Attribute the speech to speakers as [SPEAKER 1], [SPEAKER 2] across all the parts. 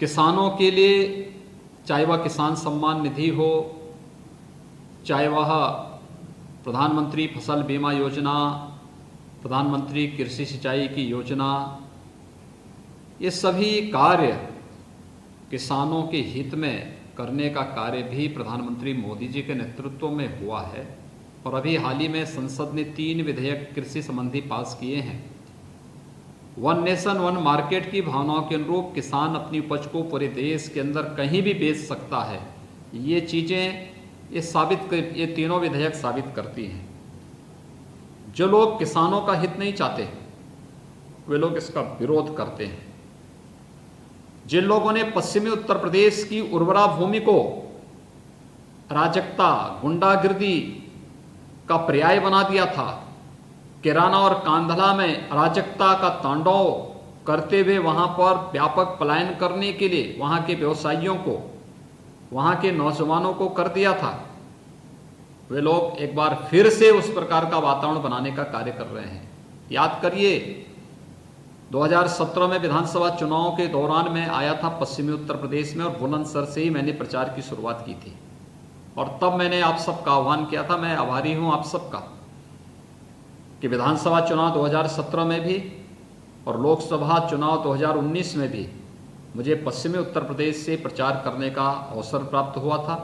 [SPEAKER 1] किसानों के लिए, चाहे वह किसान सम्मान निधि हो, चाहे वह प्रधानमंत्री फसल बीमा योजना, प्रधानमंत्री कृषि सिंचाई की योजना, ये सभी कार्य किसानों के हित में करने का कार्य भी प्रधानमंत्री मोदी जी के नेतृत्व में हुआ है। और अभी हाल ही में संसद ने 3 विधेयक कृषि संबंधी पास किए हैं। वन नेशन वन मार्केट की भावनाओं के अनुरूप किसान अपनी उपज को पूरे देश के अंदर कहीं भी बेच सकता है। ये चीज़ें ये तीनों विधेयक साबित करती हैं। जो लोग किसानों का हित नहीं चाहते वे लोग इसका विरोध करते हैं। जिन लोगों ने पश्चिमी उत्तर प्रदेश की उर्वरा भूमि को अराजकता, गुंडागिर्दी का पर्याय बना दिया था, किराना और कांधला में अराजकता का तांडव करते हुए वहां पर व्यापक पलायन करने के लिए वहां के व्यवसायियों को, वहां के नौजवानों को कर दिया था, वे लोग एक बार फिर से उस प्रकार का वातावरण बनाने का कार्य कर रहे हैं। याद करिए, 2017 में विधानसभा चुनाव के दौरान मैं आया था पश्चिमी उत्तर प्रदेश में और बुलंदशहर से ही मैंने प्रचार की शुरुआत की थी। और तब मैंने आप सबका आह्वान किया था, मैं आभारी हूं आप सबका, कि विधानसभा चुनाव 2017 में भी और लोकसभा चुनाव 2019 में भी मुझे पश्चिमी उत्तर प्रदेश से प्रचार करने का अवसर प्राप्त हुआ था।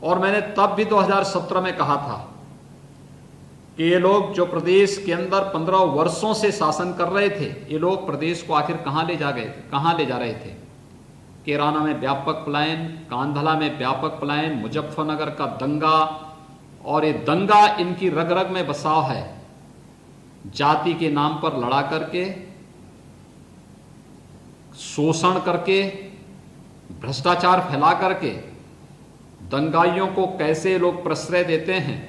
[SPEAKER 1] और मैंने तब भी 2017 में कहा था कि ये लोग जो प्रदेश के अंदर 15 वर्षों से शासन कर रहे थे, ये लोग प्रदेश को आखिर कहाँ ले जा रहे थे। किराना में व्यापक पलायन, कांधला में व्यापक पलायन, मुजफ्फरनगर का दंगा, और ये दंगा इनकी रग रग में बसाव है। जाति के नाम पर लड़ा करके, शोषण करके, भ्रष्टाचार फैला करके दंगाइयों को कैसे लोग प्रश्रय देते हैं।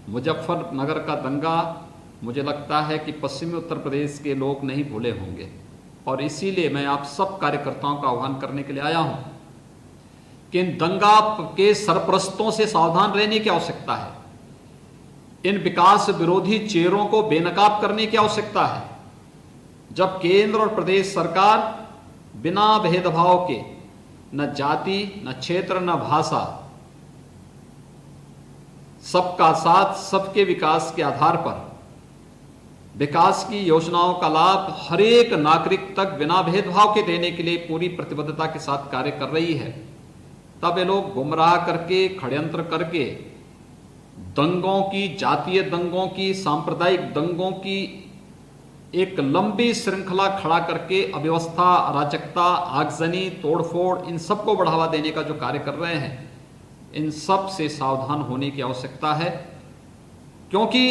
[SPEAKER 1] मुजफ्फरनगर का दंगा मुझे लगता है कि पश्चिमी उत्तर प्रदेश के लोग नहीं भूले होंगे। और इसीलिए मैं आप सब कार्यकर्ताओं का आह्वान करने के लिए आया हूं कि इन दंगा के सरपरस्तों से सावधान रहने की आवश्यकता है। इन विकास विरोधी चेहरों को बेनकाब करने की आवश्यकता है। जब केंद्र और प्रदेश सरकार बिना भेदभाव के, न जाति, न क्षेत्र, न भाषा, सबका साथ, सबके विकास के आधार पर विकास की योजनाओं का लाभ हर एक नागरिक तक बिना भेदभाव के देने के लिए पूरी प्रतिबद्धता के साथ कार्य कर रही है, तब ये लोग गुमराह करके, षड्यंत्र करके दंगों की, जातीय दंगों की, सांप्रदायिक दंगों की एक लंबी श्रृंखला खड़ा करके अव्यवस्था, अराजकता, आगजनी, तोड़फोड़, इन सबको बढ़ावा देने का जो कार्य कर रहे हैं, इन सब से सावधान होने की आवश्यकता है। क्योंकि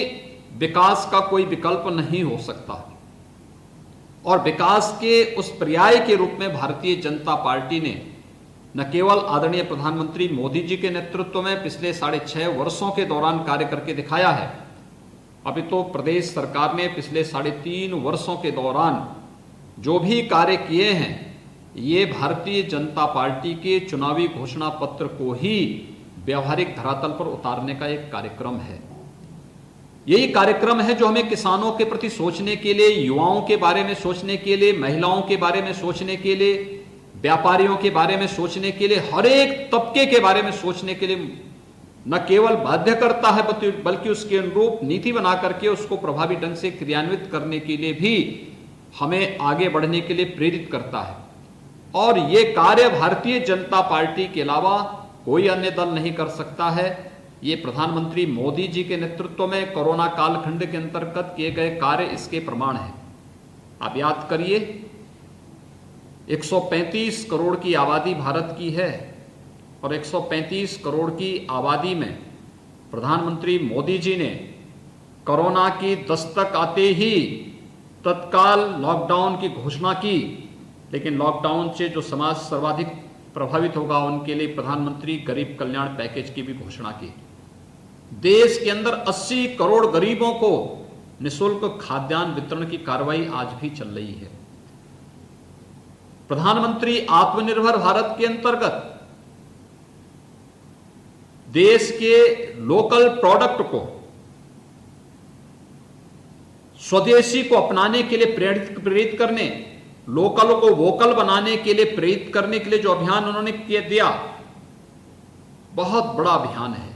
[SPEAKER 1] विकास का कोई विकल्प नहीं हो सकता। और विकास के उस पर्याय के रूप में भारतीय जनता पार्टी ने न केवल आदरणीय प्रधानमंत्री मोदी जी के नेतृत्व में पिछले 6.5 वर्षों के दौरान कार्य करके दिखाया है, अभी तो प्रदेश सरकार ने पिछले 3.5 वर्षों के दौरान जो भी कार्य किए हैं, ये भारतीय जनता पार्टी के चुनावी घोषणा पत्र को ही व्यवहारिक धरातल पर उतारने का एक कार्यक्रम है। यही कार्यक्रम है जो हमें किसानों के प्रति सोचने के लिए, युवाओं के बारे में सोचने के लिए, महिलाओं के बारे में सोचने के लिए, व्यापारियों के बारे में सोचने के लिए, हर एक तबके के बारे में सोचने के लिए न केवल बाध्य करता है बल्कि उसके अनुरूप नीति बना करके उसको प्रभावी ढंग से क्रियान्वित करने के लिए भी हमें आगे बढ़ने के लिए प्रेरित करता है। और ये कार्य भारतीय जनता पार्टी के अलावा कोई अन्य दल नहीं कर सकता है। ये प्रधानमंत्री मोदी जी के नेतृत्व में कोरोना कालखंड के अंतर्गत किए गए कार्य इसके प्रमाण हैं। आप याद करिए, 135 करोड़ की आबादी भारत की है और 135 करोड़ की आबादी में प्रधानमंत्री मोदी जी ने कोरोना की दस्तक आते ही तत्काल लॉकडाउन की घोषणा की। लेकिन लॉकडाउन से जो समाज सर्वाधिक प्रभावित होगा उनके लिए प्रधानमंत्री गरीब कल्याण पैकेज की भी घोषणा की। देश के अंदर 80 करोड़ गरीबों को निःशुल्क खाद्यान्न वितरण की कार्रवाई आज भी चल रही है। प्रधानमंत्री आत्मनिर्भर भारत के अंतर्गत देश के लोकल प्रोडक्ट को, स्वदेशी को अपनाने के लिए प्रेरित करने लोकल को वोकल बनाने के लिए, प्रेरित करने के लिए जो अभियान उन्होंने दिया, बहुत बड़ा अभियान है।